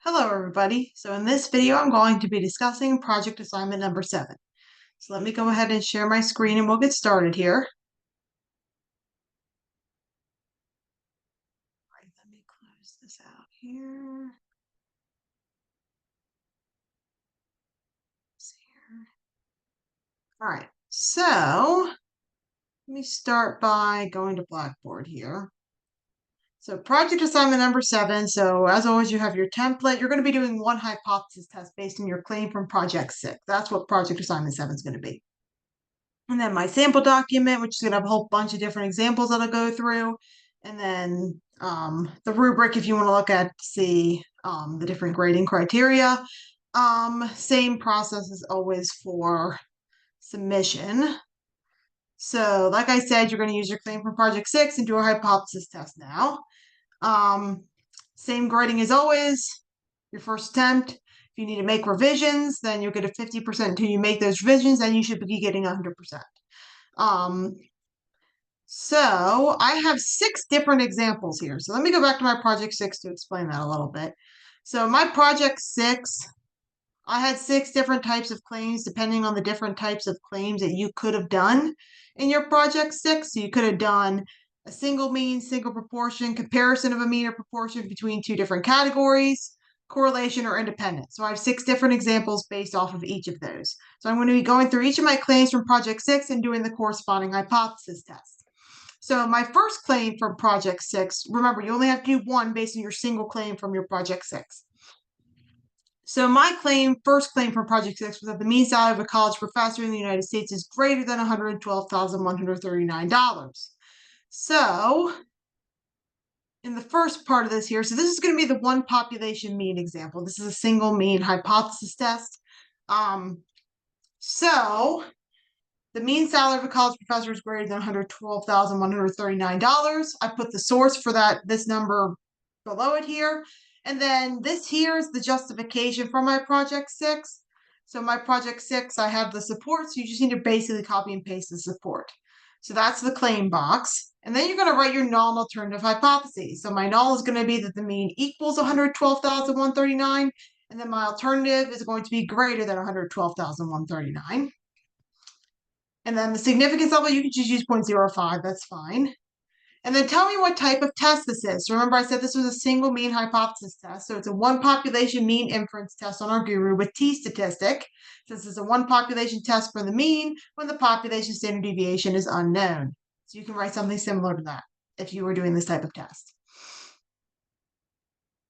Hello, everybody. So in this video, I'm going to be discussing project assignment number 7. So let me go ahead and share my screen and we'll get started here. All right, let me close this out here. All right, so let me start by going to Blackboard here. So project assignment number 7. So as always, you have your template. You're going to be doing one hypothesis test based on your claim from project 6. That's what project assignment 7 is going to be. And then my sample document, which is going to have a whole bunch of different examples that I'll go through. And then the rubric, if you want to look at, see the different grading criteria. Same process as always for submission. So like I said, you're going to use your claim from project 6 and do a hypothesis test now. Same grading as always, your first attempt. If you need to make revisions, then you'll get a 50% until you make those revisions, and you should be getting 100%. So I have 6 different examples here. So let me go back to my project 6 to explain that a little bit. So my project 6, I had 6 different types of claims depending on the different types of claims that you could have done in your project 6. So you could have done a single mean, single proportion, comparison of a mean or proportion between 2 different categories, correlation, or independence. So I have 6 different examples based off of each of those. So I'm going to be going through each of my claims from project 6 and doing the corresponding hypothesis test. So my first claim from project 6, remember, you only have to do one based on your single claim from your project 6. So my first claim for project 6 was that the mean salary of a college professor in the United States is greater than $112,139. So in the first part of this here, so this is going to be the one population mean example. This is a single mean hypothesis test. So the mean salary of a college professor is greater than $112,139. I put the source for this number below it here. And then this here is the justification for my project 6. So my project 6, I have the support, so you just need to basically copy and paste the support. So that's the claim box. And then you're going to write your null and alternative hypotheses. So my null is going to be that the mean equals 112,139, and then my alternative is going to be greater than 112,139. And then the significance level, you can just use 0.05, that's fine. And then tell me what type of test this is. So remember I said this was a single mean hypothesis test. So it's a one population mean inference test on our guru with t-statistic. This is a one population test for the mean when the population standard deviation is unknown. So you can write something similar to that if you were doing this type of test.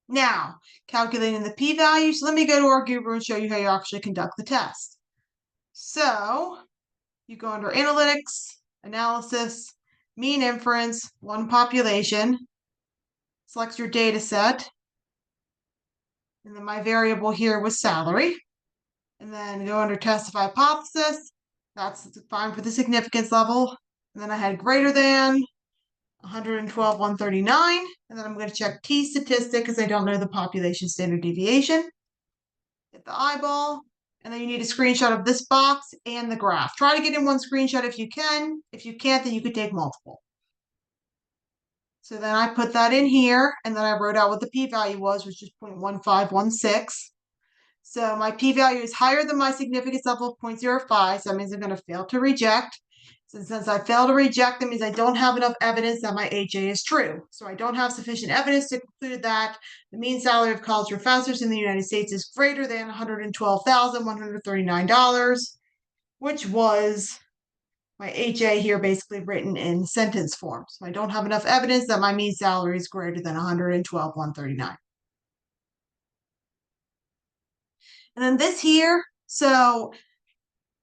Now, calculating the p-values, let me go to our guru and show you how you actually conduct the test. So you go under analytics, analysis, mean inference, one population, select your data set, and then my variable here was salary, and then go under test of hypothesis. That's fine for the significance level. And then I had greater than 112,139, and then I'm going to check t-statistic because I don't know the population standard deviation. Hit the eyeball. And then you need a screenshot of this box and the graph. Try to get in one screenshot if you can. If you can't, then you could take multiple. So then I put that in here, and then I wrote out what the p-value was, which is 0.1516. So my p-value is higher than my significance level of 0.05, so that means I'm going to fail to reject. So since I fail to reject, that means I don't have enough evidence that my HA is true. So I don't have sufficient evidence to conclude that the mean salary of college professors in the United States is greater than $112,139, which was my HA here basically written in sentence form. So I don't have enough evidence that my mean salary is greater than $112,139. And then this here, so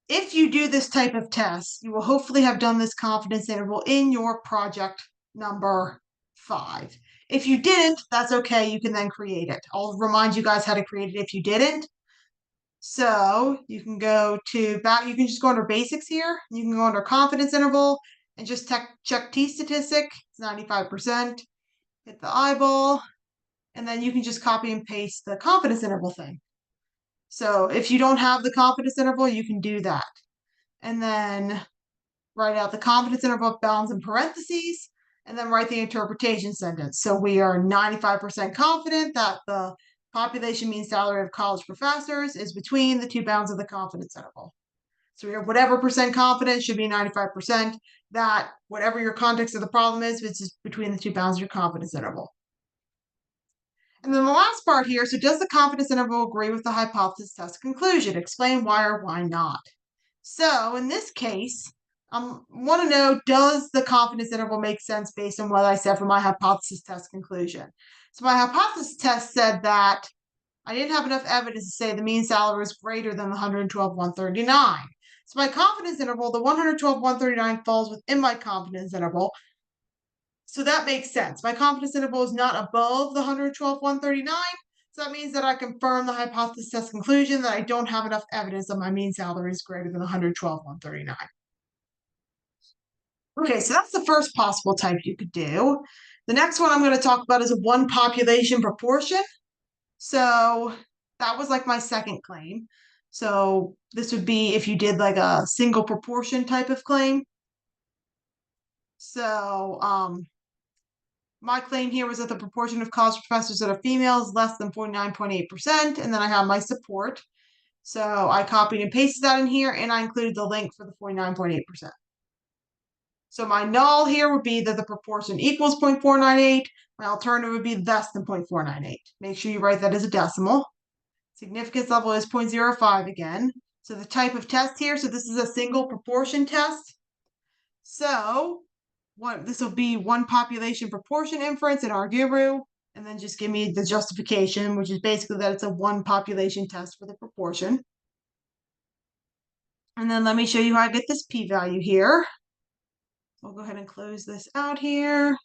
if you do this type of test, you will hopefully have done this confidence interval in your project number 5. If you didn't, that's okay. You can then create it. I'll remind you guys how to create it if you didn't. So you can go to back, you can just go under basics here. You can go under confidence interval and just check t-statistic. It's 95%. Hit the eyeball. And then you can just copy and paste the confidence interval thing. So if you don't have the confidence interval, you can do that. And then write out the confidence interval bounds in parentheses, and then write the interpretation sentence. So we are 95% confident that the population mean salary of college professors is between the two bounds of the confidence interval. So your whatever percent confidence should be 95%. That whatever your context of the problem is, it's just between the two bounds of your confidence interval. And then the last part here, so does the confidence interval agree with the hypothesis test conclusion? Explain why or why not. So in this case, I want to know, does the confidence interval make sense based on what I said for my hypothesis test conclusion? So my hypothesis test said that I didn't have enough evidence to say the mean salary was greater than the 112,139. So my confidence interval, the 112,139 falls within my confidence interval. So that makes sense. My confidence interval is not above the 112,139. So that means that I confirm the hypothesis test conclusion that I don't have enough evidence that my mean salary is greater than 112,139. Okay, so that's the first possible type you could do. The next one I'm going to talk about is a one population proportion. So that was like my second claim. So this would be if you did like a single proportion type of claim. So my claim here was that the proportion of college professors that are females is less than 49.8%, and then I have my support. So I copied and pasted that in here, and I included the link for the 49.8%. So my null here would be that the proportion equals 0.498. My alternative would be less than 0.498. Make sure you write that as a decimal. Significance level is 0.05 again. So the type of test here, so this is a single proportion test. So this will be one population proportion inference in our guru, and then just give me the justification, which is basically that it's a one population test for the proportion. And then let me show you how I get this p-value here. So I'll go ahead and close this out here.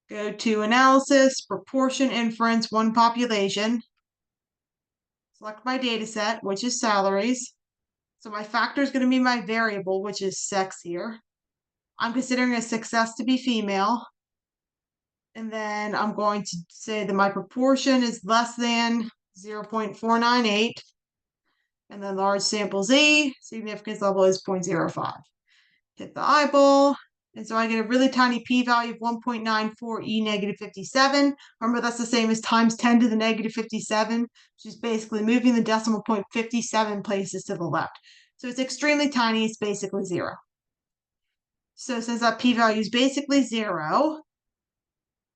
Go to analysis, proportion inference, one population. Select my data set, which is salaries. So my factor is going to be my variable, which is sex here. I'm considering a success to be female. And then I'm going to say that my proportion is less than 0.498. And then large sample Z, significance level is 0.05. Hit the eyeball. And so I get a really tiny p-value of 1.94 e negative 57. Remember, that's the same as times 10 to the negative 57, which is basically moving the decimal point 57 places to the left. So it's extremely tiny. It's basically 0. So since that p-value is basically 0,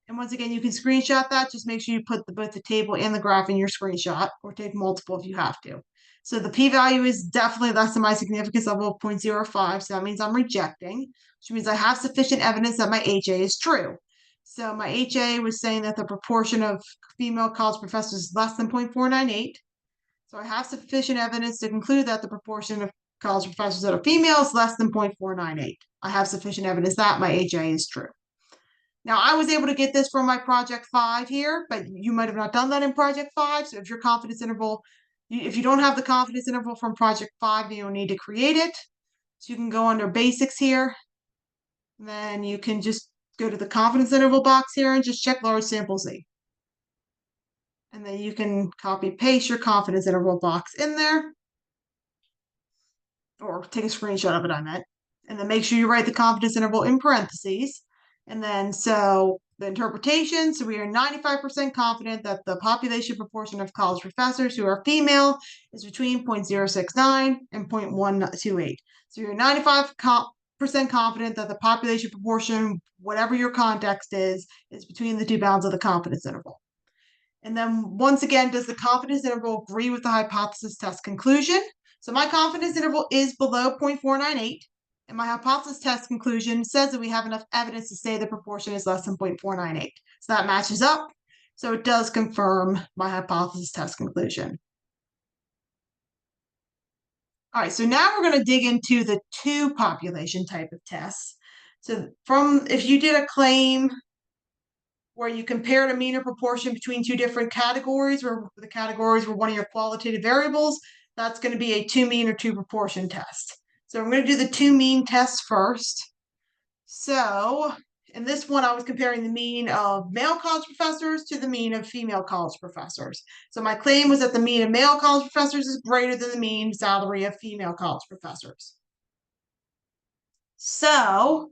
and once again, you can screenshot that. Just make sure you put both the table and the graph in your screenshot, or take multiple if you have to. So the p-value is definitely less than my significance level of 0.05. So that means I'm rejecting, which means I have sufficient evidence that my HA is true. So my HA was saying that the proportion of female college professors is less than 0.498. So I have sufficient evidence to conclude that the proportion of college professors that are female is less than 0.498. I have sufficient evidence that my HA is true. Now, I was able to get this from my project 5 here, but you might have not done that in project 5. So if your confidence interval, if you don't have the confidence interval from project 5, you don't need to create it. So you can go under basics here. Then you can just go to the confidence interval box here and just check large sample Z. And then you can copy paste your confidence interval box in there. Or take a screenshot of it, I meant. And then make sure you write the confidence interval in parentheses. And then, so the interpretation, so we are 95% confident that the population proportion of college professors who are female is between 0.069 and 0.128. So you're 95% confident that the population proportion, whatever your context is between the two bounds of the confidence interval. And then once again, does the confidence interval agree with the hypothesis test conclusion? So my confidence interval is below 0.498. And my hypothesis test conclusion says that we have enough evidence to say the proportion is less than 0.498. So that matches up. So it does confirm my hypothesis test conclusion. All right, so now we're going to dig into the two population type of tests. So if you did a claim where you compared a mean or proportion between two different categories, where the categories were one of your qualitative variables, that's going to be a two mean or two proportion test. So I'm going to do the two mean test first. So in this one, I was comparing the mean of male college professors to the mean of female college professors. So my claim was that the mean of male college professors is greater than the mean salary of female college professors. So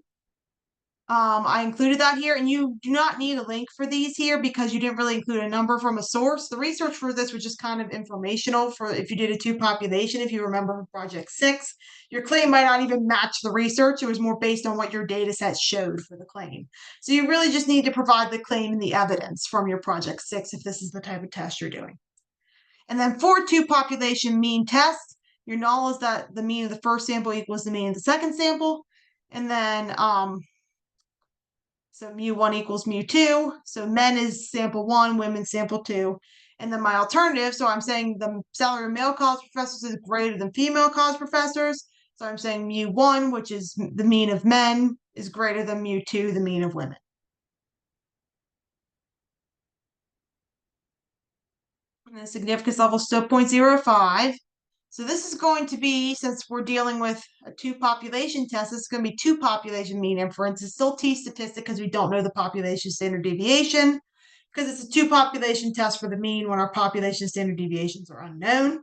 I included that here, and you do not need a link for these here because you didn't really include a number from a source. The research for this was just kind of informational for if you did a two population, if you remember from Project 6. Your claim might not even match the research. It was more based on what your data set showed for the claim. So you really just need to provide the claim and the evidence from your Project 6 if this is the type of test you're doing. And then for two population mean tests, your null is that the mean of the first sample equals the mean of the second sample. And then so mu1 equals mu2. So men is sample 1, women sample 2. And then my alternative, so I'm saying the salary of male college professors is greater than female college professors. So I'm saying mu1, which is the mean of men, is greater than mu2, the mean of women. And the significance level is still 0.05. So this is going to be, since we're dealing with a two population test, this is going to be two population mean inference. It's still t-statistic because we don't know the population standard deviation, because it's a two population test for the mean when our population standard deviations are unknown.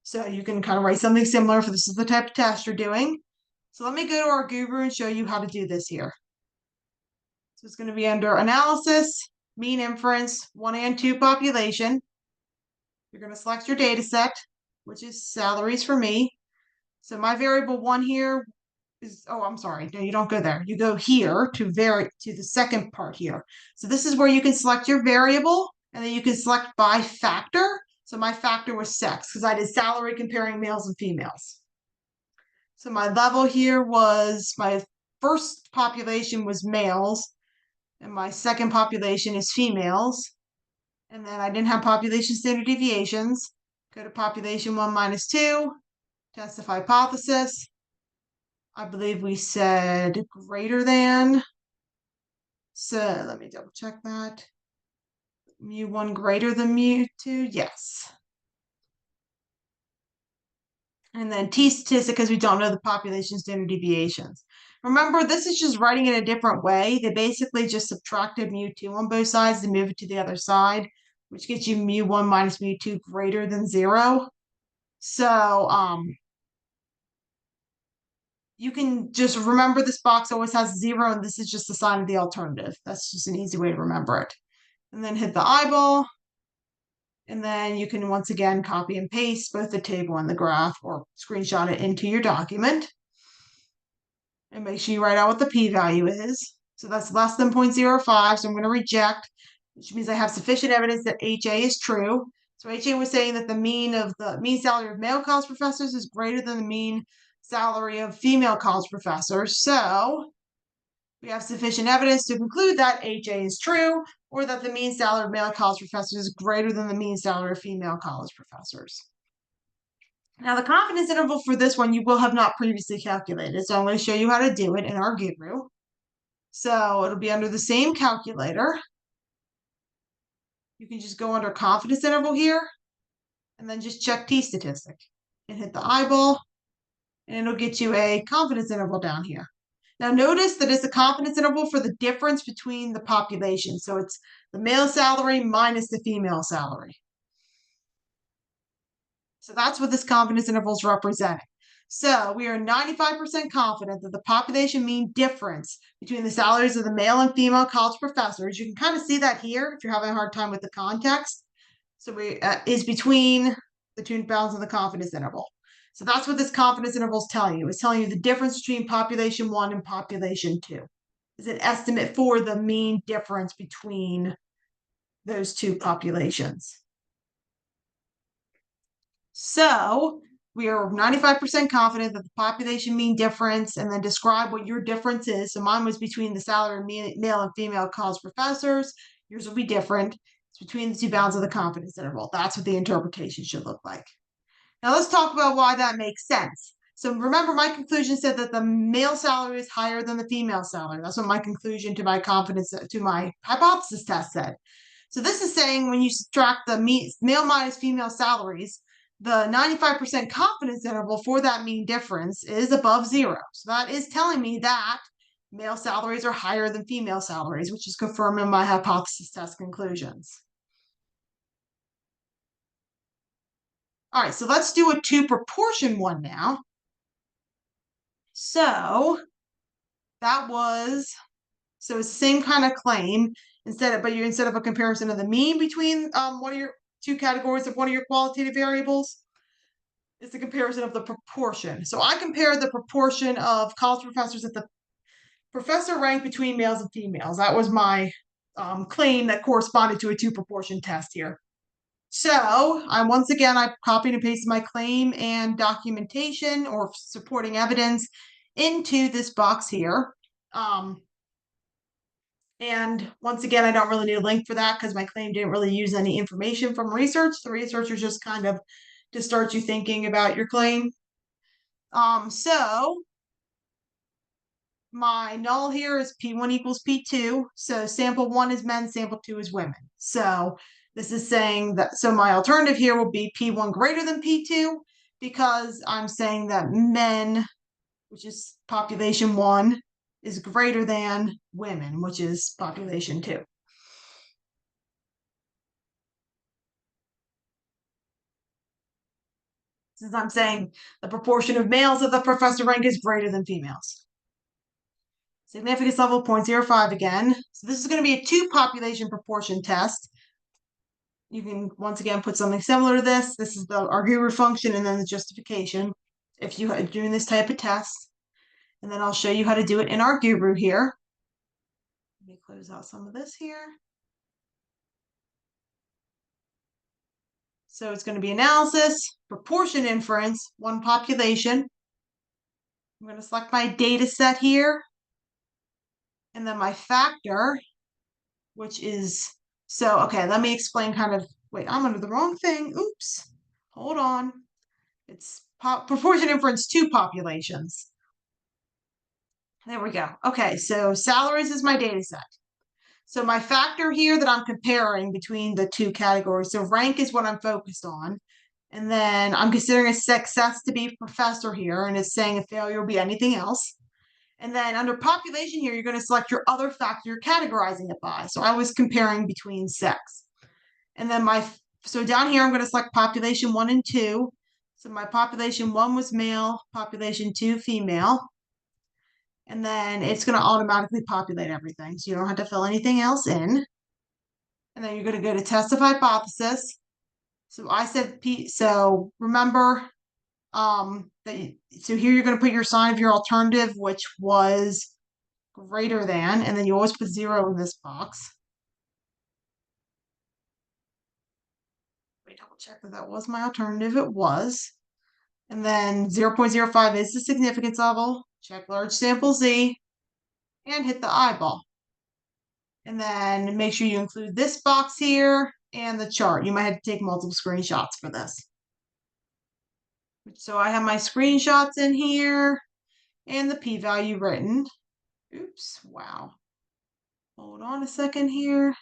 So you can kind of write something similar for this is the type of test you're doing. So let me go to our guru and show you how to do this here. So it's going to be under analysis, mean inference, 1 and 2 population. You're going to select your data set, which is salaries for me. So my variable 1 here is, oh, I'm sorry. No, you don't go there. You go here to the second part here. So this is where you can select your variable, and then you can select by factor. So my factor was sex because I did salary comparing males and females. So my level here was, my first population was males, and my second population is females. And then I didn't have population standard deviations. Go to population 1 minus 2, test of hypothesis. I believe we said greater than. So let me double check that. Mu1 greater than mu2, yes. And then t-statistic because we don't know the population standard deviations. Remember, this is just writing it a different way. They basically just subtracted mu2 on both sides to move it to the other side, which gets you mu1 minus mu2 greater than 0. So you can just remember this box always has 0, and this is just the sign of the alternative. That's just an easy way to remember it. And then hit the eyeball. And then you can once again copy and paste both the table and the graph or screenshot it into your document. And make sure you write out what the p-value is. So that's less than 0.05, so I'm going to reject, which means I have sufficient evidence that HA is true. So HA was saying that the mean salary of male college professors is greater than the mean salary of female college professors. So we have sufficient evidence to conclude that HA is true, or that the mean salary of male college professors is greater than the mean salary of female college professors. Now, the confidence interval for this one you will have not previously calculated, so I'm going to show you how to do it in our guru. So it'll be under the same calculator. You can just go under confidence interval here, and then just check t-statistic, and hit the eyeball, and it'll get you a confidence interval down here. Now notice that it's a confidence interval for the difference between the population. So it's the male salary minus the female salary. So that's what this confidence interval is representing. So we are 95% confident that the population mean difference between the salaries of the male and female college professors, you can kind of see that here if you're having a hard time with the context, so is between the two bounds of the confidence interval. So that's what this confidence interval is telling you. It's telling you the difference between population 1 and population 2. Is an estimate for the mean difference between those two populations. So we are 95% confident that the population mean difference, and then describe what your difference is. So mine was between the salary of male and female college professors. Yours will be different. It's between the two bounds of the confidence interval. That's what the interpretation should look like. Now let's talk about why that makes sense. So remember, my conclusion said that the male salary is higher than the female salary. That's what my conclusion to my hypothesis test said. So this is saying when you subtract the male minus female salaries, the 95% confidence interval for that mean difference is above 0. So that is telling me that male salaries are higher than female salaries, which is confirming my hypothesis test conclusions. All right, so let's do a 2 proportion one now. So that was, so it's the same kind of claim instead of a comparison of the mean between one of your two categories of one of your qualitative variables, it's a comparison of the proportion. So I compared the proportion of college professors at the professor rank between males and females. That was my claim that corresponded to a two proportion test here. So I copied and pasted my claim and documentation or supporting evidence into this box here. And once again, I don't really need a link for that because my claim didn't really use any information from research. The research is just kind of to start you thinking about your claim. So my null here is P1 equals P2. So sample 1 is men, sample 2 is women. So this is saying that, so my alternative here will be P1 greater than P2 because I'm saying that men, which is population 1, is greater than women, which is population 2. Since I'm saying the proportion of males at the professor rank is greater than females. Significance level 0.05 again. So this is going to be a two population proportion test. You can once again put something similar to this. This is the arguer function and then the justification if you are doing this type of test. And then I'll show you how to do it in our guru here. Let me close out some of this here. So it's going to be analysis, proportion inference, one population. I'm going to select my data set here. And then my factor, which is, so, okay, let me explain kind of, wait, I'm under the wrong thing. Oops, hold on. It's proportion inference two populations. There we go. Okay, so salaries is my data set. So my factor here that I'm comparing between the two categories. So rank is what I'm focused on. And then I'm considering a success to be professor here, and it's saying a failure will be anything else. And then under population here, you're going to select your other factor you're categorizing it by. So I was comparing between sex. And then so down here, I'm going to select population 1 and 2. So my population 1 was male, population 2 female. And then it's going to automatically populate everything. So you don't have to fill anything else in. And then you're going to go to test of hypothesis. So I said so remember so here you're going to put your sign of your alternative, which was greater than, and then you always put 0 in this box. Let me double check that was my alternative. It was. And then 0.05 is the significance level. Check large sample Z and hit the eyeball. And then make sure you include this box here and the chart. You might have to take multiple screenshots for this. So I have my screenshots in here and the p-value written. Oops, wow. Hold on a second here.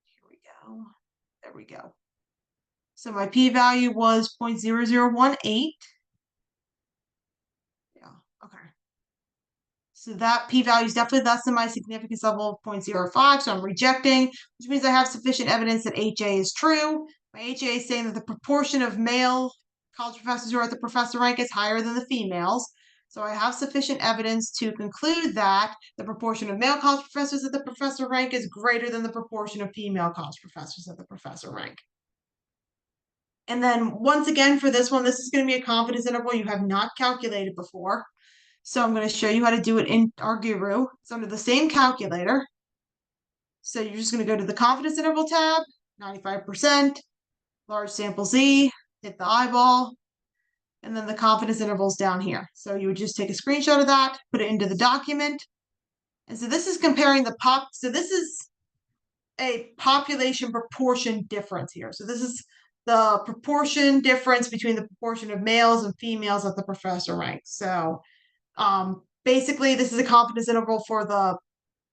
Here we go. There we go. So my p-value was 0.0018. Yeah, okay. So that p-value is definitely less than my significance level of 0.05, so I'm rejecting, which means I have sufficient evidence that HA is true. My HA is saying that the proportion of male college professors who are at the professor rank is higher than the females. So I have sufficient evidence to conclude that the proportion of male college professors at the professor rank is greater than the proportion of female college professors at the professor rank. And then once again, for this one, this is going to be a confidence interval you have not calculated before. So I'm going to show you how to do it in our guru. It's under the same calculator. So you're just going to go to the confidence interval tab, 95%, large sample Z, hit the eyeball, and then the confidence intervals down here. So you would just take a screenshot of that, put it into the document. And so this is comparing so this is a population proportion difference here. So this is the proportion difference between the proportion of males and females at the professor rank. So basically, this is a confidence interval for the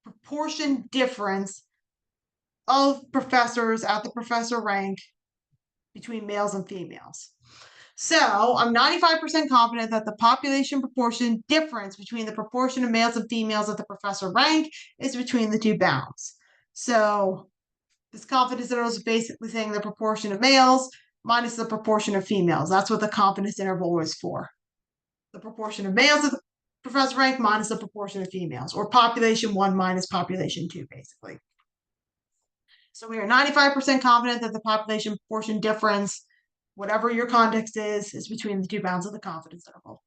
proportion difference of professors at the professor rank between males and females. So I'm 95% confident that the population proportion difference between the proportion of males and females at the professor rank is between the two bounds. So this confidence interval is basically saying the proportion of males minus the proportion of females. That's what the confidence interval was for. The proportion of males at the professor rank minus the proportion of females, or population 1 minus population 2, basically. So we are 95% confident that the population proportion difference, whatever your context is between the two bounds of the confidence interval.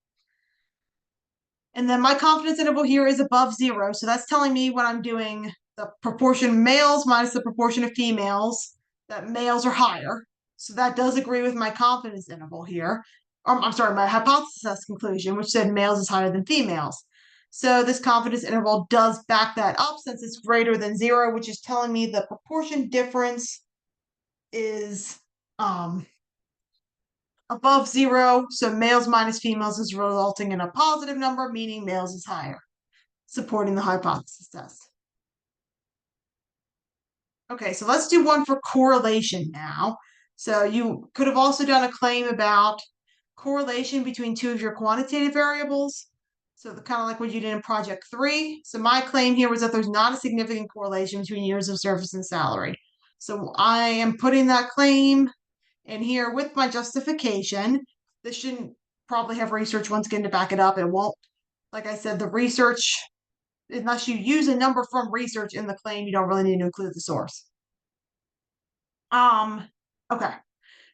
And then my confidence interval here is above 0. So that's telling me when I'm doing the proportion males minus the proportion of females, that males are higher. So that does agree with my confidence interval here. I'm sorry, my hypothesis conclusion, which said males is higher than females. So this confidence interval does back that up since it's greater than 0, which is telling me the proportion difference is above 0. So males minus females is resulting in a positive number, meaning males is higher, supporting the hypothesis test. Okay, so let's do one for correlation now. So you could have also done a claim about correlation between two of your quantitative variables. So kind of like what you did in project 3. So my claim here was that there's not a significant correlation between years of service and salary. So I am putting that claim in here with my justification. This shouldn't probably have research once again to back it up. It won't. Like I said, the research, unless you use a number from research in the claim, you don't really need to include the source. Okay.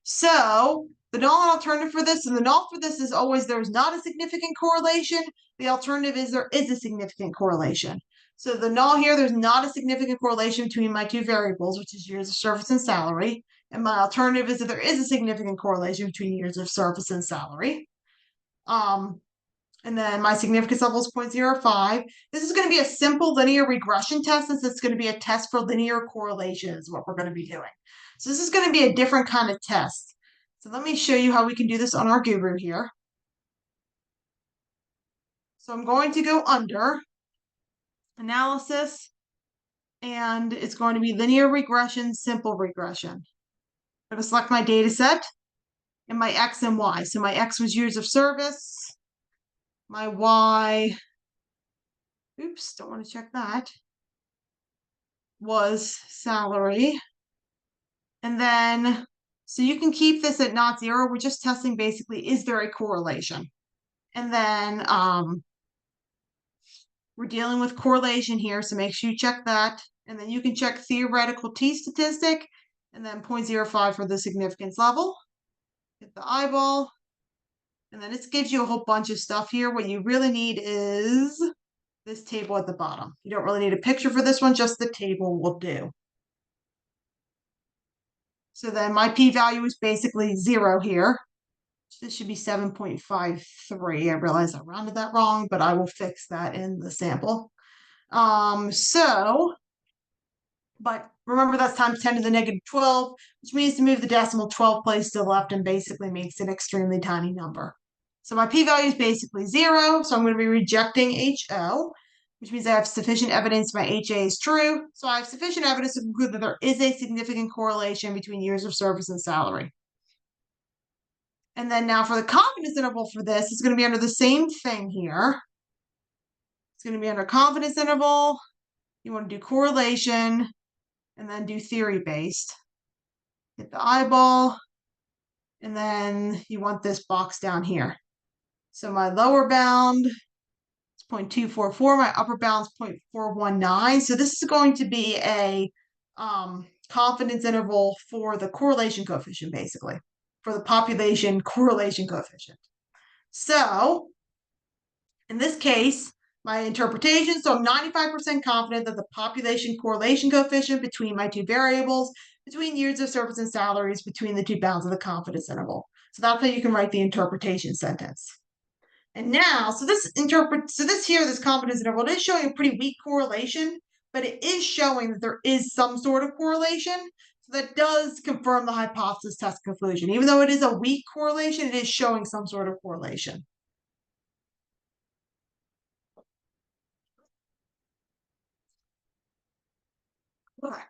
So the null and alternative for this, and the null for this is always there's not a significant correlation. The alternative is there is a significant correlation. So the null here, there's not a significant correlation between my two variables, which is years of service and salary. And my alternative is that there is a significant correlation between years of service and salary. And then my significance level is 0.05. This is going to be a simple linear regression test, since it's going to be a test for linear correlation is what we're going to be doing. So this is going to be a different kind of test. So let me show you how we can do this on our guru here. So I'm going to go under analysis, and it's going to be linear regression, simple regression. I'm going to select my data set and my X and Y. So my X was years of service. My Y, oops, don't want to check that, was salary. And then, so you can keep this at not 0. We're just testing basically, is there a correlation? And then we're dealing with correlation here, so make sure you check that. And then you can check theoretical t-statistic, and then 0.05 for the significance level. Hit the eyeball. And then it gives you a whole bunch of stuff here. What you really need is this table at the bottom. You don't really need a picture for this one, just the table will do. So then my p-value is basically 0 here. This should be 7.53. I realize I rounded that wrong, but I will fix that in the sample. But remember that's times 10 to the negative 12, which means to move the decimal 12 places to the left and basically makes an extremely tiny number. So my p-value is basically 0, so I'm going to be rejecting HO, which means I have sufficient evidence my HA is true. So I have sufficient evidence to conclude that there is a significant correlation between years of service and salary. And then now for the confidence interval for this, it's going to be under the same thing here. It's going to be under confidence interval. You want to do correlation and then do theory-based. Hit the eyeball, and then you want this box down here. So my lower bound is 0.244, my upper bound is 0.419. So this is going to be a confidence interval for the correlation coefficient, basically, for the population correlation coefficient. So in this case, my interpretation, so I'm 95% confident that the population correlation coefficient between my two variables, between years of service and salaries, between the two bounds of the confidence interval. So that's how you can write the interpretation sentence. And now, so this confidence interval, it is showing a pretty weak correlation, but it is showing that there is some sort of correlation. So that does confirm the hypothesis test conclusion. Even though it is a weak correlation, it is showing some sort of correlation. Okay.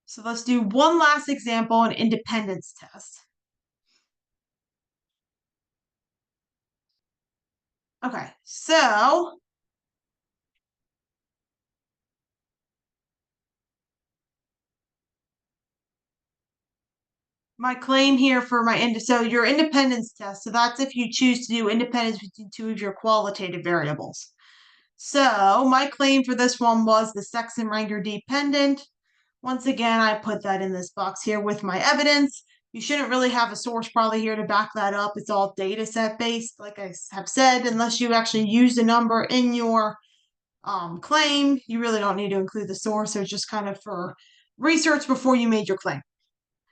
So let's do one last example, an independence test. Okay, so my claim here for so your independence test. So that's if you choose to do independence between two of your qualitative variables. So my claim for this one was the sex and rank are dependent. Once again, I put that in this box here with my evidence. You shouldn't really have a source probably here to back that up. It's all data set based, like I have said, unless you actually use the number in your claim, you really don't need to include the source. So it's just kind of for research before you made your claim.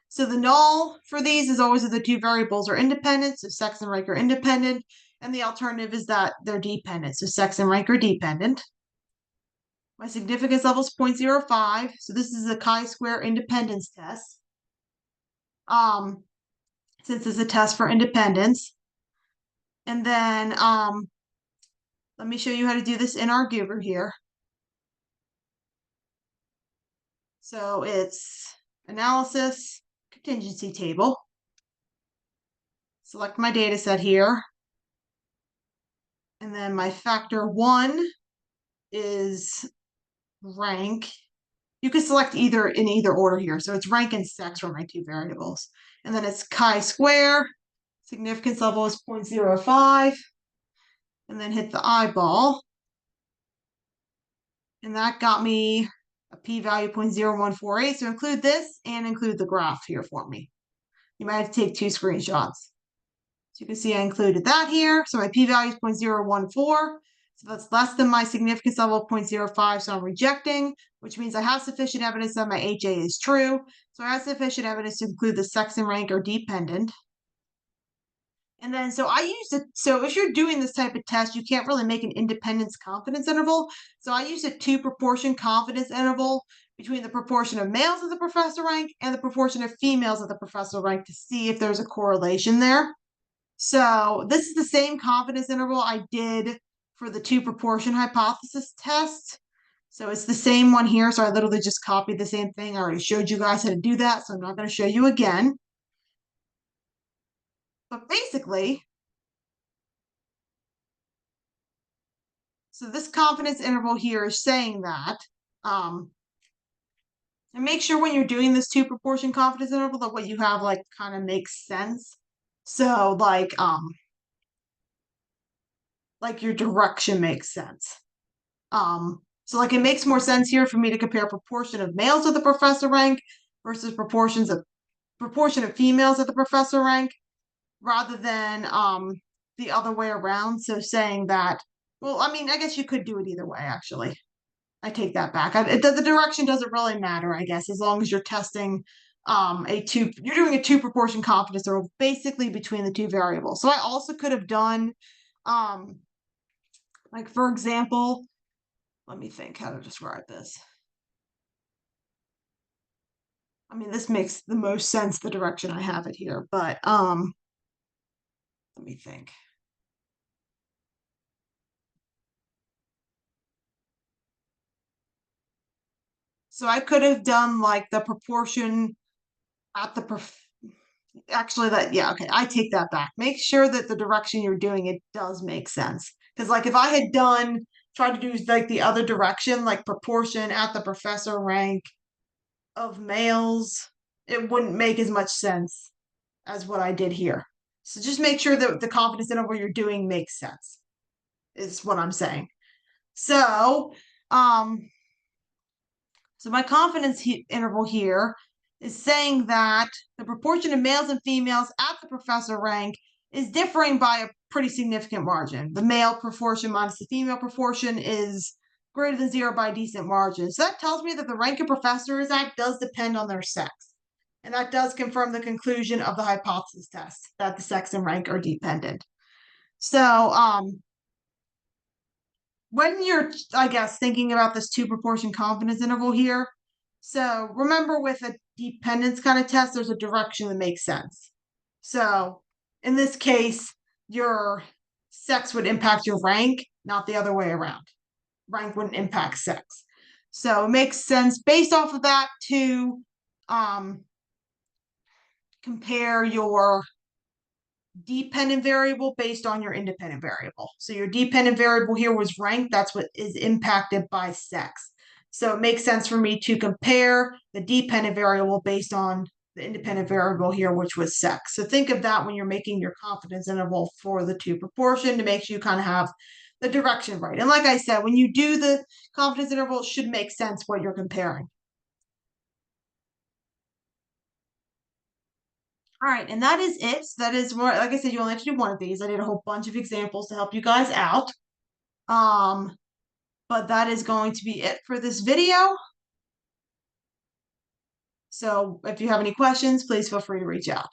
So the null for these is always that the two variables are independent, so sex and rank are independent, and the alternative is that they're dependent, so sex and rank are dependent. My significance level is 0.05, so this is a chi-square independence test. Since it's a test for independence. And then let me show you how to do this in our Goober here. So it's analysis, contingency table. Select my data set here. And then my factor 1 is rank. You can select either in either order here. So it's rank and sex for my two variables. And then it's chi-square. Significance level is 0.05. And then hit the eyeball. And that got me a p-value 0.0148. So include this and include the graph here for me. You might have to take 2 screenshots. So you can see I included that here. So my p-value is 0.014. So that's less than my significance level of 0.05. So I'm rejecting, which means I have sufficient evidence that my HA is true. So I have sufficient evidence to include the sex and rank are dependent. And then, so I used it. So if you're doing this type of test, you can't really make an independence confidence interval. So I used a 2-proportion confidence interval between the proportion of males of the professor rank and the proportion of females of the professor rank to see if there's a correlation there. So this is the same confidence interval I did for the 2-proportion hypothesis test. So it's the same one here. So I literally just copied the same thing. I already showed you guys how to do that, so I'm not going to show you again. But basically, so this confidence interval here is saying that, and make sure when you're doing this 2-proportion confidence interval that what you have like kind of makes sense. So like your direction makes sense. So like it makes more sense here for me to compare proportion of males to the professor rank versus proportion of females at the professor rank, rather than the other way around. So saying that, well, I mean, I guess you could do it either way, actually. I take that back. The direction doesn't really matter, I guess, as long as you're testing you're doing a 2-proportion confidence interval basically between the two variables. So I also could have done, like for example, let me think how to describe this. I mean, this makes the most sense, the direction I have it here, but let me think. So I could have done like the proportion at the actually that, yeah, okay, I take that back. Make sure that the direction you're doing it does make sense. Because like if I had tried to do like the other direction, like proportion at the professor rank of males, it wouldn't make as much sense as what I did here. So just make sure that the confidence interval you're doing makes sense, is what I'm saying. So, so my confidence interval here is saying that the proportion of males and females at the professor rank is differing by a pretty significant margin. The male proportion minus the female proportion is greater than 0 by a decent margin. So that tells me that the rank a professor is at does depend on their sex. And that does confirm the conclusion of the hypothesis test, that the sex and rank are dependent. So when you're, I guess, thinking about this 2-proportion confidence interval here, so remember with a dependence kind of test, there's a direction that makes sense. So in this case, your sex would impact your rank, not the other way around. Rank wouldn't impact sex. So it makes sense based off of that to compare your dependent variable based on your independent variable. So your dependent variable here was rank. That's what is impacted by sex. So it makes sense for me to compare the dependent variable based on the independent variable here, which was 6. So think of that when you're making your confidence interval for the 2 proportion to make sure you kind of have the direction right. And like I said, when you do the confidence interval, it should make sense what you're comparing. All right, and that is it. So that is more, like I said, you only have to do one of these. I did a whole bunch of examples to help you guys out. But that is going to be it for this video. So if you have any questions, please feel free to reach out.